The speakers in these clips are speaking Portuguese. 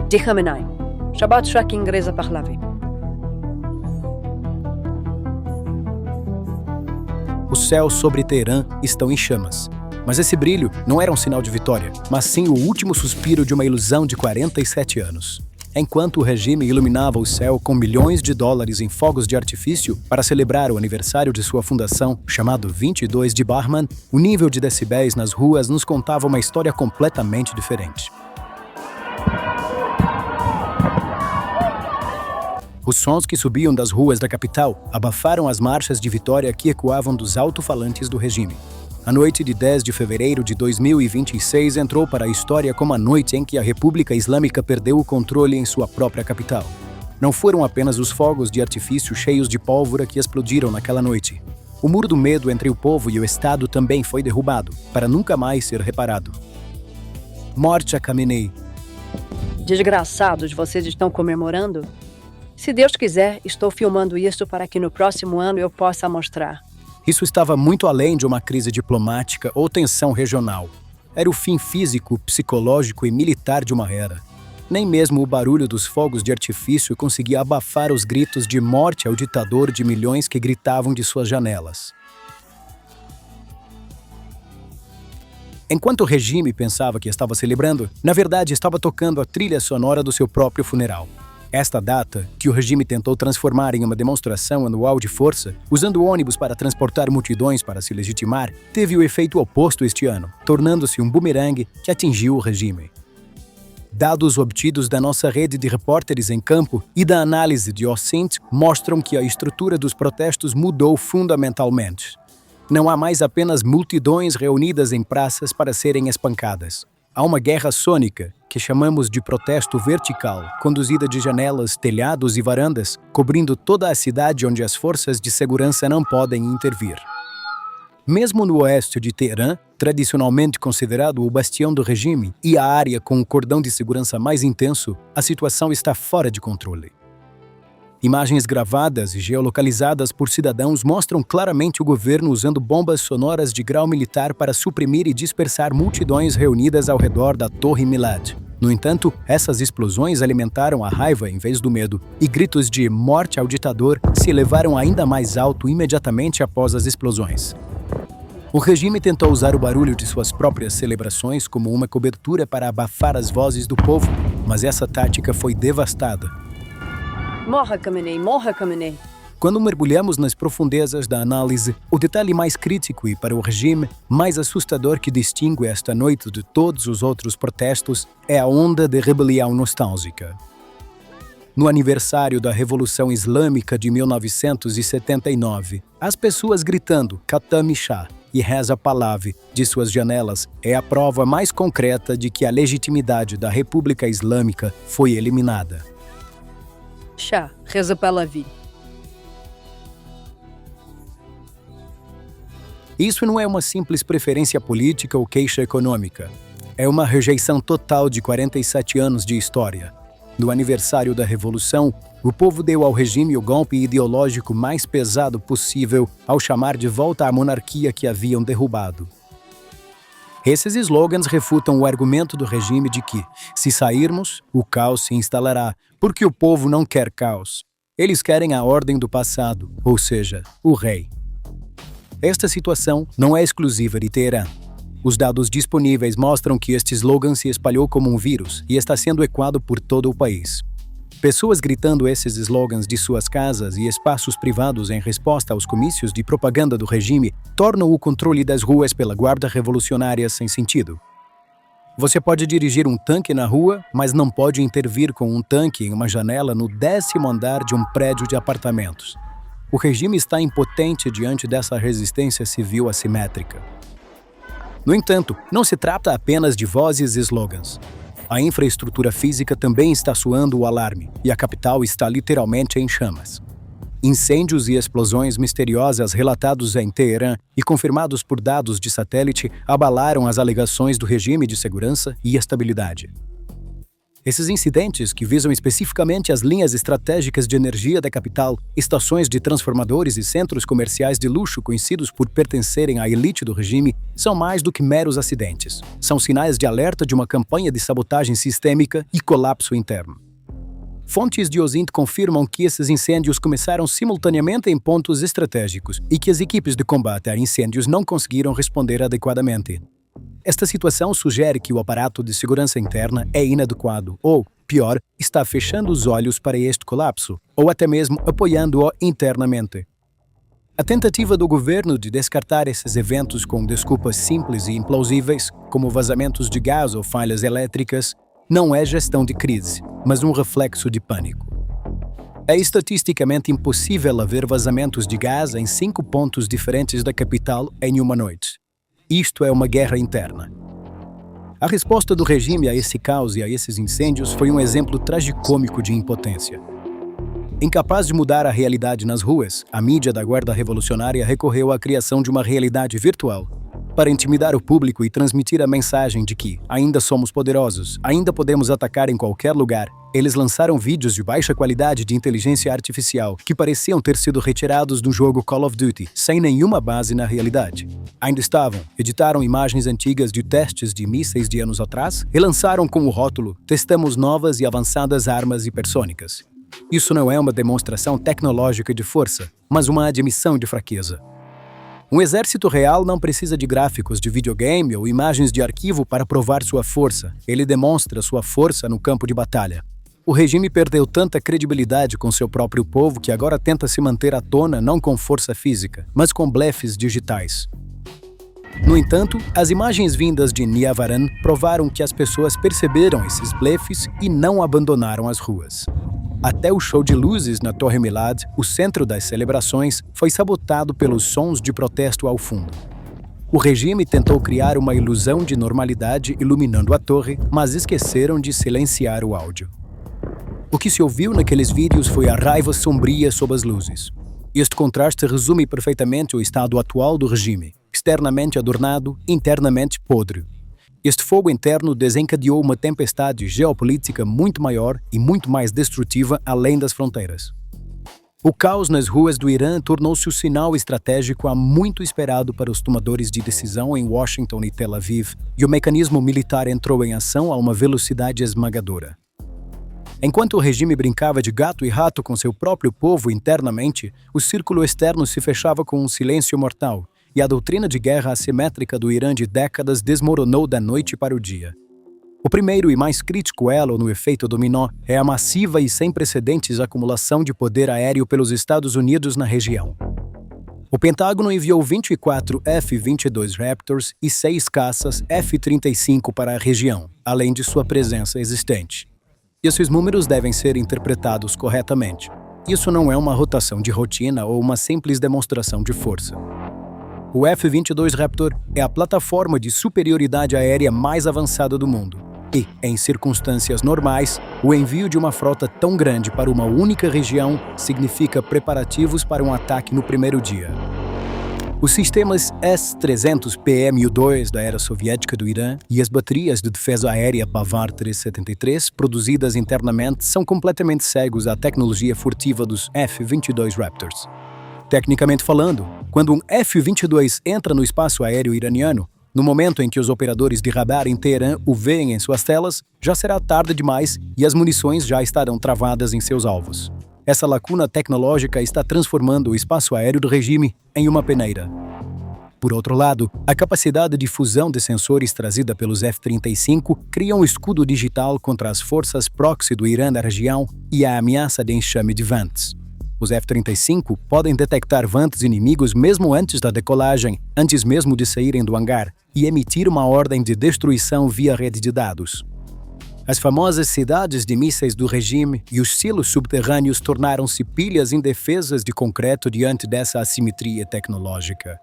de Khamenei. Shabbat Shak inglesa parlave. Os céus sobre Teherã estão em chamas. Mas esse brilho não era um sinal de vitória, mas sim o último suspiro de uma ilusão de 47 anos. Enquanto o regime iluminava o céu com milhões de dólares em fogos de artifício para celebrar o aniversário de sua fundação, chamado 22 de Bahman, o nível de decibéis nas ruas nos contava uma história completamente diferente. Os sons que subiam das ruas da capital abafaram as marchas de vitória que ecoavam dos alto-falantes do regime. A noite de 10 de fevereiro de 2026 entrou para a história como a noite em que a República Islâmica perdeu o controle em sua própria capital. Não foram apenas os fogos de artifício cheios de pólvora que explodiram naquela noite. O muro do medo entre o povo e o Estado também foi derrubado, para nunca mais ser reparado. Morte a Khamenei. Desgraçados, vocês estão comemorando? Se Deus quiser, estou filmando isso para que no próximo ano eu possa mostrar. Isso estava muito além de uma crise diplomática ou tensão regional. Era o fim físico, psicológico e militar de uma era. Nem mesmo o barulho dos fogos de artifício conseguia abafar os gritos de morte ao ditador de milhões que gritavam de suas janelas. Enquanto o regime pensava que estava celebrando, na verdade estava tocando a trilha sonora do seu próprio funeral. Esta data, que o regime tentou transformar em uma demonstração anual de força, usando ônibus para transportar multidões para se legitimar, teve o efeito oposto este ano, tornando-se um bumerangue que atingiu o regime. Dados obtidos da nossa rede de repórteres em campo e da análise de OSINT mostram que a estrutura dos protestos mudou fundamentalmente. Não há mais apenas multidões reunidas em praças para serem espancadas. Há uma guerra sônica, que chamamos de protesto vertical, conduzida de janelas, telhados e varandas, cobrindo toda a cidade onde as forças de segurança não podem intervir. Mesmo no oeste de Teherã, tradicionalmente considerado o bastião do regime e a área com o cordão de segurança mais intenso, a situação está fora de controle. Imagens gravadas e geolocalizadas por cidadãos mostram claramente o governo usando bombas sonoras de grau militar para suprimir e dispersar multidões reunidas ao redor da Torre Milad. No entanto, essas explosões alimentaram a raiva em vez do medo, e gritos de morte ao ditador se elevaram ainda mais alto imediatamente após as explosões. O regime tentou usar o barulho de suas próprias celebrações como uma cobertura para abafar as vozes do povo, mas essa tática foi devastada. Morra, Khamenei, morra, Khamenei. Quando mergulhamos nas profundezas da análise, o detalhe mais crítico e, para o regime, mais assustador que distingue esta noite de todos os outros protestos é a onda de rebelião nostálgica. No aniversário da Revolução Islâmica de 1979, as pessoas gritando Khatam Shah e Reza Pahlavi de suas janelas é a prova mais concreta de que a legitimidade da República Islâmica foi eliminada. Shah, Reza Pahlavi. Isso não é uma simples preferência política ou queixa econômica. É uma rejeição total de 47 anos de história. No aniversário da Revolução, o povo deu ao regime o golpe ideológico mais pesado possível ao chamar de volta a monarquia que haviam derrubado. Esses slogans refutam o argumento do regime de que, se sairmos, o caos se instalará, porque o povo não quer caos. Eles querem a ordem do passado, ou seja, o rei. Esta situação não é exclusiva de Teherã. Os dados disponíveis mostram que este slogan se espalhou como um vírus e está sendo ecoado por todo o país. Pessoas gritando esses slogans de suas casas e espaços privados em resposta aos comícios de propaganda do regime tornam o controle das ruas pela guarda revolucionária sem sentido. Você pode dirigir um tanque na rua, mas não pode intervir com um tanque em uma janela no 10º andar de um prédio de apartamentos. O regime está impotente diante dessa resistência civil assimétrica. No entanto, não se trata apenas de vozes e slogans. A infraestrutura física também está soando o alarme, e a capital está literalmente em chamas. Incêndios e explosões misteriosas relatados em Teherã e confirmados por dados de satélite abalaram as alegações do regime de segurança e estabilidade. Esses incidentes, que visam especificamente as linhas estratégicas de energia da capital, estações de transformadores e centros comerciais de luxo conhecidos por pertencerem à elite do regime, são mais do que meros acidentes. São sinais de alerta de uma campanha de sabotagem sistêmica e colapso interno. Fontes de OSINT confirmam que esses incêndios começaram simultaneamente em pontos estratégicos e que as equipes de combate a incêndios não conseguiram responder adequadamente. Esta situação sugere que o aparato de segurança interna é inadequado ou, pior, está fechando os olhos para este colapso, ou até mesmo apoiando-o internamente. A tentativa do governo de descartar esses eventos com desculpas simples e implausíveis, como vazamentos de gás ou falhas elétricas, não é gestão de crise, mas um reflexo de pânico. É estatisticamente impossível haver vazamentos de gás em 5 pontos diferentes da capital em uma noite. Isto é uma guerra interna. A resposta do regime a esse caos e a esses incêndios foi um exemplo tragicômico de impotência. Incapaz de mudar a realidade nas ruas, a mídia da Guarda Revolucionária recorreu à criação de uma realidade virtual para intimidar o público e transmitir a mensagem de que ainda somos poderosos, ainda podemos atacar em qualquer lugar. Eles lançaram vídeos de baixa qualidade de inteligência artificial que pareciam ter sido retirados do jogo Call of Duty, sem nenhuma base na realidade. Ainda editaram imagens antigas de testes de mísseis de anos atrás e lançaram com o rótulo "Testamos novas e avançadas armas hipersônicas". Isso não é uma demonstração tecnológica de força, mas uma admissão de fraqueza. Um exército real não precisa de gráficos de videogame ou imagens de arquivo para provar sua força. Ele demonstra sua força no campo de batalha. O regime perdeu tanta credibilidade com seu próprio povo que agora tenta se manter à tona não com força física, mas com blefes digitais. No entanto, as imagens vindas de Niavaran provaram que as pessoas perceberam esses blefes e não abandonaram as ruas. Até o show de luzes na Torre Milad, o centro das celebrações, foi sabotado pelos sons de protesto ao fundo. O regime tentou criar uma ilusão de normalidade iluminando a torre, mas esqueceram de silenciar o áudio. O que se ouviu naqueles vídeos foi a raiva sombria sob as luzes. Este contraste resume perfeitamente o estado atual do regime, externamente adornado, internamente podre. Este fogo interno desencadeou uma tempestade geopolítica muito maior e muito mais destrutiva além das fronteiras. O caos nas ruas do Irã tornou-se o sinal estratégico há muito esperado para os tomadores de decisão em Washington e Tel Aviv, e o mecanismo militar entrou em ação a uma velocidade esmagadora. Enquanto o regime brincava de gato e rato com seu próprio povo internamente, o círculo externo se fechava com um silêncio mortal, e a doutrina de guerra assimétrica do Irã de décadas desmoronou da noite para o dia. O primeiro e mais crítico elo no efeito dominó é a massiva e sem precedentes acumulação de poder aéreo pelos Estados Unidos na região. O Pentágono enviou 24 F-22 Raptors e 6 caças F-35 para a região, além de sua presença existente. Esses números devem ser interpretados corretamente. Isso não é uma rotação de rotina ou uma simples demonstração de força. O F-22 Raptor é a plataforma de superioridade aérea mais avançada do mundo. E, em circunstâncias normais, o envio de uma frota tão grande para uma única região significa preparativos para um ataque no primeiro dia. Os sistemas S-300 PMU-2 da era soviética do Irã e as baterias de defesa aérea Bavar 373 produzidas internamente são completamente cegos à tecnologia furtiva dos F-22 Raptors. Tecnicamente falando, quando um F-22 entra no espaço aéreo iraniano, no momento em que os operadores de radar em Teherã o veem em suas telas, já será tarde demais e as munições já estarão travadas em seus alvos. Essa lacuna tecnológica está transformando o espaço aéreo do regime em uma peneira. Por outro lado, a capacidade de fusão de sensores trazida pelos F-35 cria um escudo digital contra as forças proxy do Irã na região e a ameaça de enxame de vantes. Os F-35 podem detectar vantes inimigos mesmo antes da decolagem, antes mesmo de saírem do hangar, e emitir uma ordem de destruição via rede de dados. As famosas cidades de mísseis do regime e os silos subterrâneos tornaram-se pilhas indefesas de concreto diante dessa assimetria tecnológica.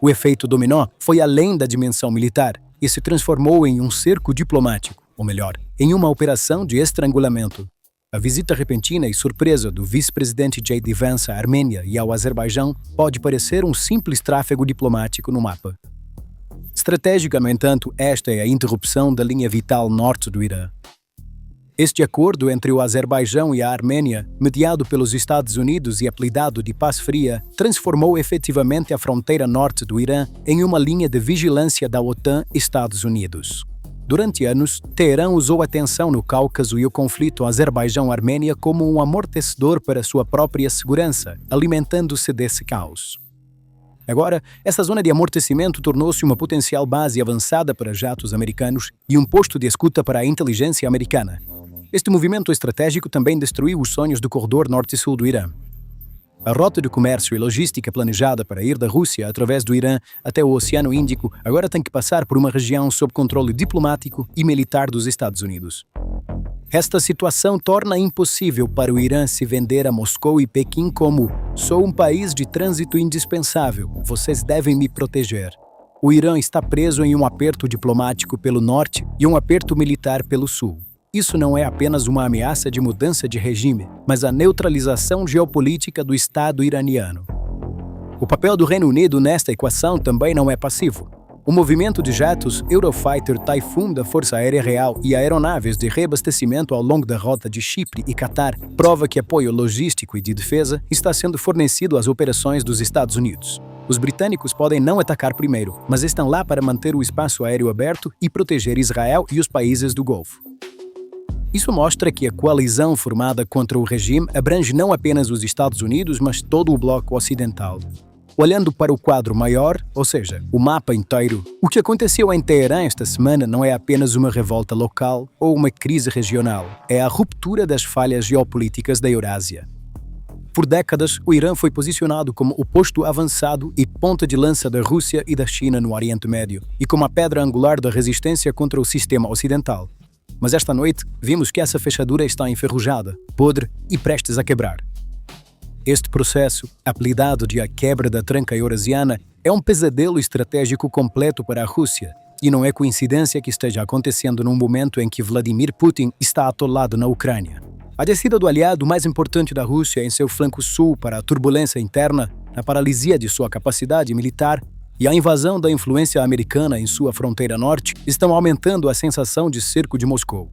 O efeito dominó foi além da dimensão militar e se transformou em um cerco diplomático, ou melhor, em uma operação de estrangulamento. A visita repentina e surpresa do vice-presidente J.D. Vance à Armênia e ao Azerbaijão pode parecer um simples tráfego diplomático no mapa. Estrategicamente, no entanto, esta é a interrupção da linha vital norte do Irã. Este acordo entre o Azerbaijão e a Armênia, mediado pelos Estados Unidos e apelidado de Paz Fria, transformou efetivamente a fronteira norte do Irã em uma linha de vigilância da OTAN e Estados Unidos. Durante anos, Teherã usou a tensão no Cáucaso e o conflito Azerbaijão-Armênia como um amortecedor para sua própria segurança, alimentando-se desse caos. Agora, essa zona de amortecimento tornou-se uma potencial base avançada para jatos americanos e um posto de escuta para a inteligência americana. Este movimento estratégico também destruiu os sonhos do corredor norte-sul do Irã. A rota de comércio e logística planejada para ir da Rússia através do Irã até o Oceano Índico agora tem que passar por uma região sob controle diplomático e militar dos Estados Unidos. Esta situação torna impossível para o Irã se vender a Moscou e Pequim como "sou um país de trânsito indispensável, vocês devem me proteger". O Irã está preso em um aperto diplomático pelo norte e um aperto militar pelo sul. Isso não é apenas uma ameaça de mudança de regime, mas a neutralização geopolítica do Estado iraniano. O papel do Reino Unido nesta equação também não é passivo. O movimento de jatos Eurofighter Typhoon da Força Aérea Real e aeronaves de reabastecimento ao longo da rota de Chipre e Catar prova que apoio logístico e de defesa está sendo fornecido às operações dos Estados Unidos. Os britânicos podem não atacar primeiro, mas estão lá para manter o espaço aéreo aberto e proteger Israel e os países do Golfo. Isso mostra que a coalizão formada contra o regime abrange não apenas os Estados Unidos, mas todo o bloco ocidental. Olhando para o quadro maior, ou seja, o mapa inteiro, o que aconteceu em Teherã esta semana não é apenas uma revolta local ou uma crise regional, é a ruptura das falhas geopolíticas da Eurásia. Por décadas, o Irã foi posicionado como o posto avançado e ponta de lança da Rússia e da China no Oriente Médio, e como a pedra angular da resistência contra o sistema ocidental. Mas esta noite, vimos que essa fechadura está enferrujada, podre e prestes a quebrar. Este processo, apelidado de a quebra da tranca eurasiana, é um pesadelo estratégico completo para a Rússia, e não é coincidência que esteja acontecendo num momento em que Vladimir Putin está atolado na Ucrânia. A descida do aliado mais importante da Rússia em seu flanco sul para a turbulência interna, a paralisia de sua capacidade militar e a invasão da influência americana em sua fronteira norte estão aumentando a sensação de cerco de Moscou.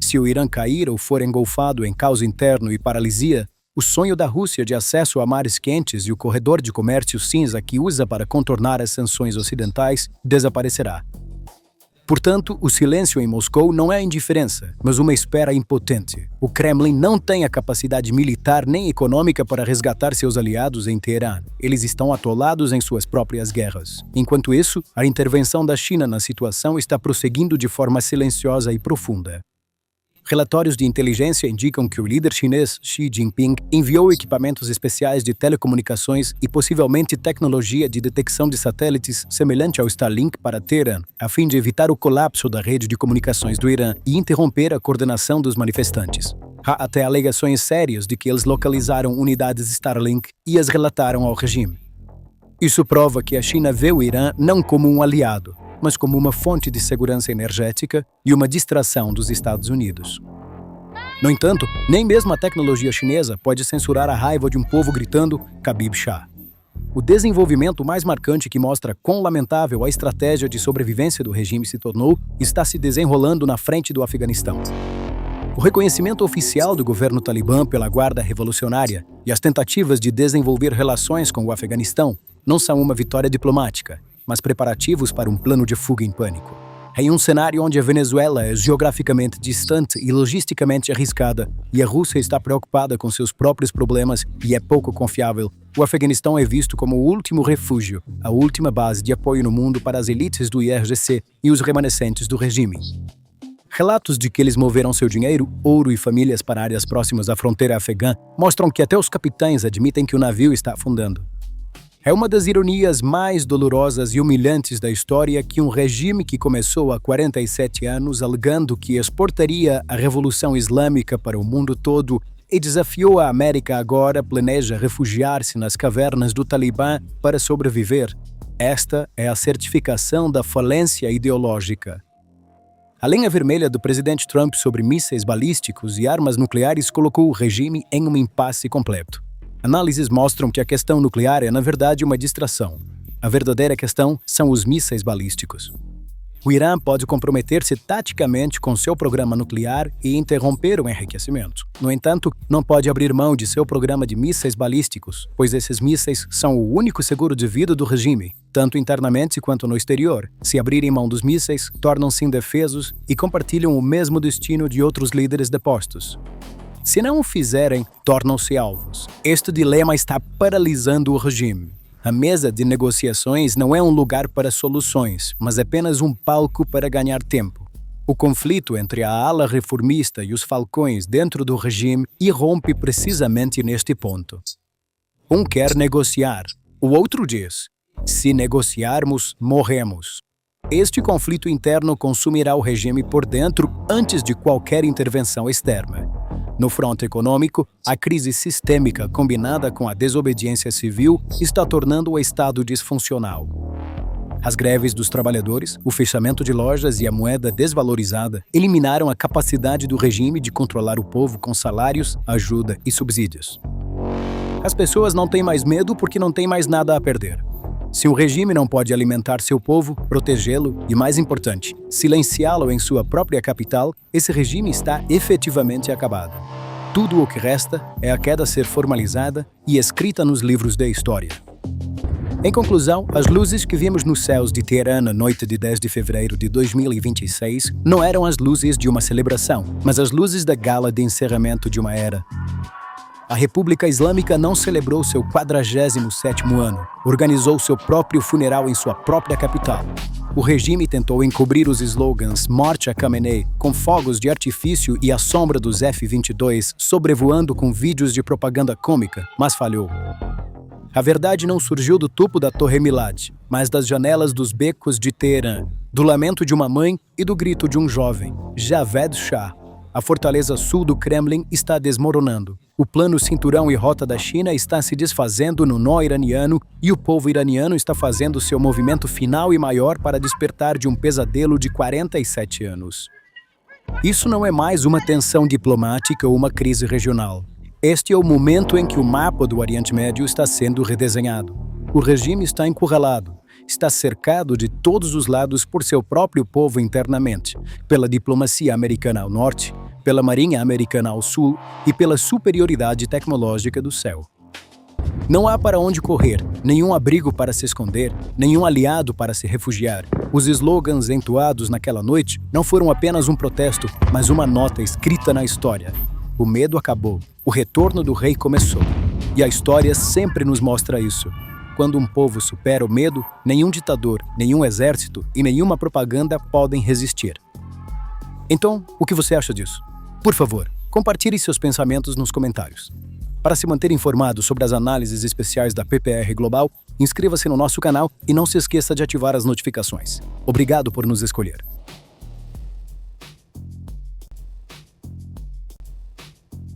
Se o Irã cair ou for engolfado em caos interno e paralisia, o sonho da Rússia de acesso a mares quentes e o corredor de comércio cinza que usa para contornar as sanções ocidentais desaparecerá. Portanto, o silêncio em Moscou não é indiferença, mas uma espera impotente. O Kremlin não tem a capacidade militar nem econômica para resgatar seus aliados em Teherã. Eles estão atolados em suas próprias guerras. Enquanto isso, a intervenção da China na situação está prosseguindo de forma silenciosa e profunda. Relatórios de inteligência indicam que o líder chinês Xi Jinping enviou equipamentos especiais de telecomunicações e possivelmente tecnologia de detecção de satélites semelhante ao Starlink para Teherã, a fim de evitar o colapso da rede de comunicações do Irã e interromper a coordenação dos manifestantes. Há até alegações sérias de que eles localizaram unidades Starlink e as relataram ao regime. Isso prova que a China vê o Irã não como um aliado, mas como uma fonte de segurança energética e uma distração dos Estados Unidos. No entanto, nem mesmo a tecnologia chinesa pode censurar a raiva de um povo gritando Khabib Shah. O desenvolvimento mais marcante que mostra quão lamentável a estratégia de sobrevivência do regime se tornou está se desenrolando na frente do Afeganistão. O reconhecimento oficial do governo talibã pela Guarda Revolucionária e as tentativas de desenvolver relações com o Afeganistão não são uma vitória diplomática, mas preparativos para um plano de fuga em pânico. Em um cenário onde a Venezuela é geograficamente distante e logisticamente arriscada, e a Rússia está preocupada com seus próprios problemas e é pouco confiável, o Afeganistão é visto como o último refúgio, a última base de apoio no mundo para as elites do IRGC e os remanescentes do regime. Relatos de que eles moveram seu dinheiro, ouro e famílias para áreas próximas à fronteira afegã mostram que até os capitães admitem que o navio está afundando. É uma das ironias mais dolorosas e humilhantes da história que um regime que começou há 47 anos alegando que exportaria a Revolução Islâmica para o mundo todo e desafiou a América agora planeja refugiar-se nas cavernas do Talibã para sobreviver. Esta é a certificação da falência ideológica. A linha vermelha do presidente Trump sobre mísseis balísticos e armas nucleares colocou o regime em um impasse completo. Análises mostram que a questão nuclear é, na verdade, uma distração. A verdadeira questão são os mísseis balísticos. O Irã pode comprometer-se taticamente com seu programa nuclear e interromper o enriquecimento. No entanto, não pode abrir mão de seu programa de mísseis balísticos, pois esses mísseis são o único seguro de vida do regime, tanto internamente quanto no exterior. Se abrirem mão dos mísseis, tornam-se indefesos e compartilham o mesmo destino de outros líderes depostos. Se não o fizerem, tornam-se alvos. Este dilema está paralisando o regime. A mesa de negociações não é um lugar para soluções, mas apenas um palco para ganhar tempo. O conflito entre a ala reformista e os falcões dentro do regime irrompe precisamente neste ponto. Um quer negociar, o outro diz: se negociarmos, morremos. Este conflito interno consumirá o regime por dentro antes de qualquer intervenção externa. No fronte econômico, a crise sistêmica combinada com a desobediência civil está tornando o Estado disfuncional. As greves dos trabalhadores, o fechamento de lojas e a moeda desvalorizada eliminaram a capacidade do regime de controlar o povo com salários, ajuda e subsídios. As pessoas não têm mais medo porque não têm mais nada a perder. Se o regime não pode alimentar seu povo, protegê-lo e, mais importante, silenciá-lo em sua própria capital, esse regime está efetivamente acabado. Tudo o que resta é a queda ser formalizada e escrita nos livros da história. Em conclusão, as luzes que vimos nos céus de Teherã na noite de 10 de fevereiro de 2026 não eram as luzes de uma celebração, mas as luzes da gala de encerramento de uma era. A República Islâmica não celebrou seu 47º ano, organizou seu próprio funeral em sua própria capital. O regime tentou encobrir os slogans Morte a Khamenei com fogos de artifício e a sombra dos F-22 sobrevoando com vídeos de propaganda cômica, mas falhou. A verdade não surgiu do topo da Torre Milad, mas das janelas dos becos de Teherã, do lamento de uma mãe e do grito de um jovem, Javed Shah. A fortaleza sul do Kremlin está desmoronando. O plano cinturão e rota da China está se desfazendo no nó iraniano e o povo iraniano está fazendo seu movimento final e maior para despertar de um pesadelo de 47 anos. Isso não é mais uma tensão diplomática ou uma crise regional. Este é o momento em que o mapa do Oriente Médio está sendo redesenhado. O regime está encurralado, está cercado de todos os lados por seu próprio povo internamente, pela diplomacia americana ao norte, pela marinha americana ao sul e pela superioridade tecnológica do céu. Não há para onde correr, nenhum abrigo para se esconder, nenhum aliado para se refugiar. Os slogans entoados naquela noite não foram apenas um protesto, mas uma nota escrita na história. O medo acabou, o retorno do rei começou. E a história sempre nos mostra isso. Quando um povo supera o medo, nenhum ditador, nenhum exército e nenhuma propaganda podem resistir. Então, o que você acha disso? Por favor, compartilhe seus pensamentos nos comentários. Para se manter informado sobre as análises especiais da PPR Global, inscreva-se no nosso canal e não se esqueça de ativar as notificações. Obrigado por nos escolher.